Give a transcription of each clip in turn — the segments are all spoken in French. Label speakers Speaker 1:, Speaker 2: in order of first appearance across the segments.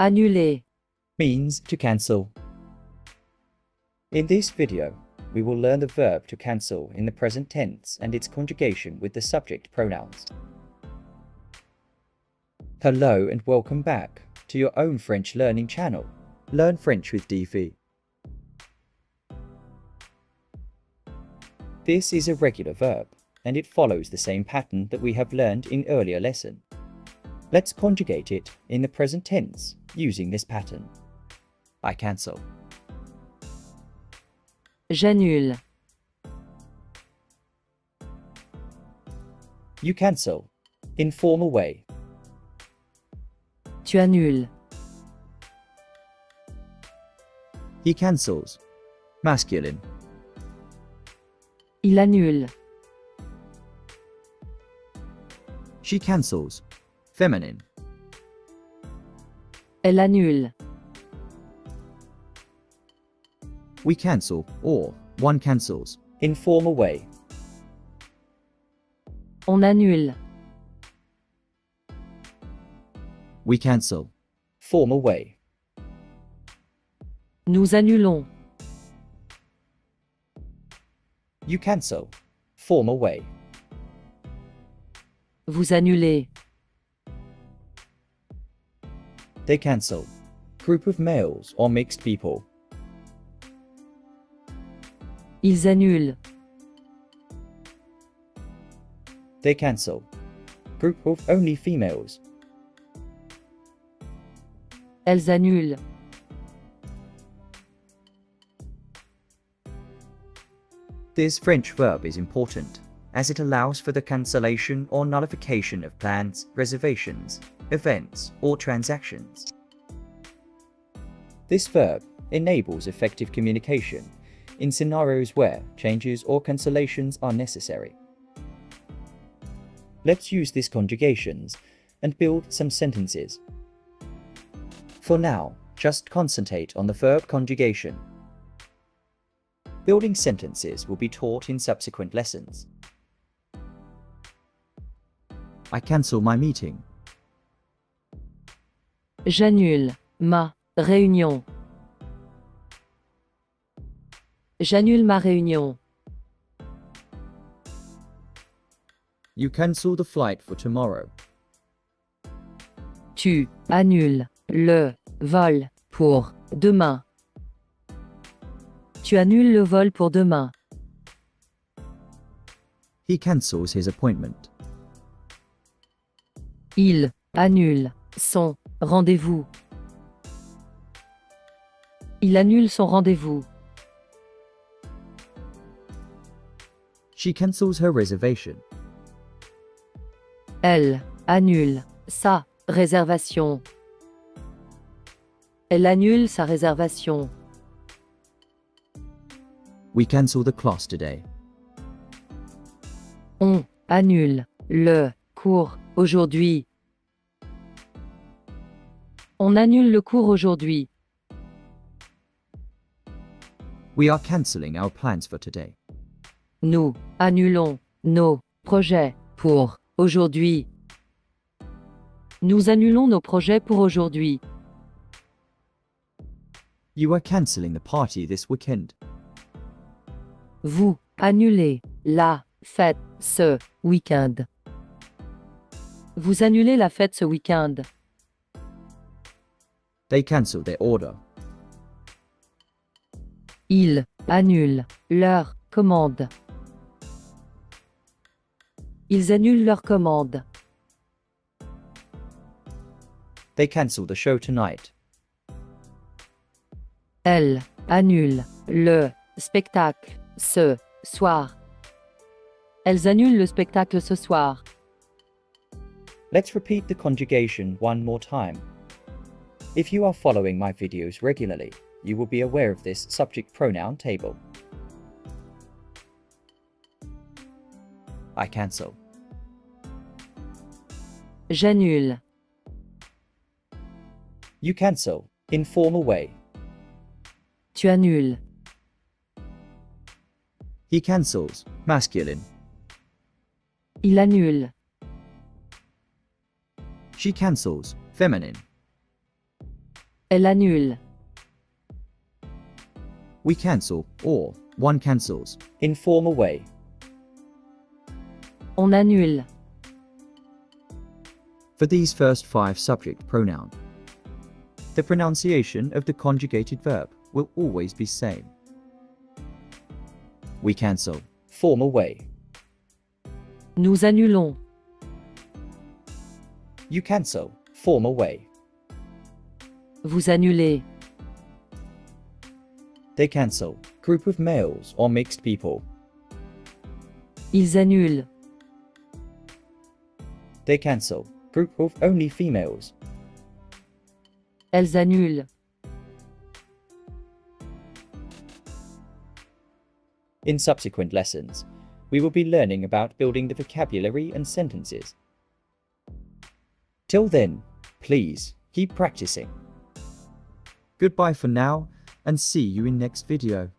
Speaker 1: Annuler.
Speaker 2: means to cancel. In this video, we will learn the verb to cancel in the present tense and its conjugation with the subject pronouns. Hello and welcome back to your own French learning channel, Learn French with Di.Vi. This is a regular verb, and it follows the same pattern that we have learned in earlier lesson. Let's conjugate it in the present tense using this pattern. I cancel.
Speaker 1: J'annule.
Speaker 2: You cancel. Informal way.
Speaker 1: Tu annules.
Speaker 2: He cancels. Masculine.
Speaker 1: Il annule.
Speaker 2: She cancels. Feminine.
Speaker 1: Elle annule.
Speaker 2: We cancel, or one cancels. Informal way.
Speaker 1: On annule.
Speaker 2: We cancel. Formal way.
Speaker 1: Nous annulons.
Speaker 2: You cancel. Formal way.
Speaker 1: Vous annulez.
Speaker 2: They cancel. Group of males or mixed people.
Speaker 1: Ils annulent.
Speaker 2: They cancel. Group of only females.
Speaker 1: Elles annulent.
Speaker 2: This French verb is important, as it allows for the cancellation or nullification of plans, reservations, events, or transactions. This verb enables effective communication in scenarios where changes or cancellations are necessary. Let's use these conjugations and build some sentences. For now, just concentrate on the verb conjugation. Building sentences will be taught in subsequent lessons. I cancel my meeting.
Speaker 1: J'annule ma réunion. J'annule ma réunion.
Speaker 2: You cancel the flight for tomorrow.
Speaker 1: Tu annules le vol pour demain. Tu annules le vol pour demain.
Speaker 2: He cancels his appointment.
Speaker 1: Il annule son rendez-vous. Il annule son rendez-vous.
Speaker 2: She cancels her reservation.
Speaker 1: Elle annule sa réservation. Elle annule sa réservation.
Speaker 2: We cancel the class today.
Speaker 1: On annule le cours aujourd'hui. On annule le cours aujourd'hui.
Speaker 2: We are cancelling our plans for today.
Speaker 1: Nous annulons nos projets pour aujourd'hui. Nous annulons nos projets pour aujourd'hui.
Speaker 2: You are cancelling the party this weekend.
Speaker 1: Vous annulez la fête ce week-end. Vous annulez la fête ce week-end.
Speaker 2: They cancel their order.
Speaker 1: Ils annulent leur commande. Ils annulent leur commande.
Speaker 2: They cancel the show tonight.
Speaker 1: Elle annule le spectacle ce soir. Elles annulent le spectacle ce soir.
Speaker 2: Let's repeat the conjugation one more time. If you are following my videos regularly, you will be aware of this subject pronoun table. I cancel.
Speaker 1: J'annule.
Speaker 2: You cancel. Informal way.
Speaker 1: Tu annules.
Speaker 2: He cancels. Masculine.
Speaker 1: Il annule.
Speaker 2: She cancels. Feminine.
Speaker 1: Elle annule.
Speaker 3: We cancel or one cancels.
Speaker 2: Informal way.
Speaker 1: On annule.
Speaker 3: For these first 5 subject pronoun, the pronunciation of the conjugated verb will always be same. We cancel.
Speaker 2: Formal way.
Speaker 1: Nous annulons.
Speaker 2: You cancel. Formal way.
Speaker 1: Vous annulez.
Speaker 2: They cancel. Group of males or mixed people.
Speaker 1: Ils annulent.
Speaker 2: They cancel. Group of only females.
Speaker 1: Elles annulent.
Speaker 2: In subsequent lessons, we will be learning about building the vocabulary and sentences. Till then, please keep practicing.
Speaker 3: Goodbye for now and see you in next video.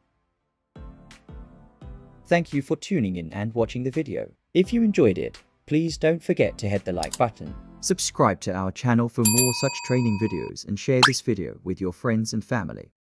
Speaker 2: Thank you for tuning in and watching the video. If you enjoyed it, please don't forget to hit the like button.
Speaker 3: Subscribe to our channel for more such training videos and share this video with your friends and family.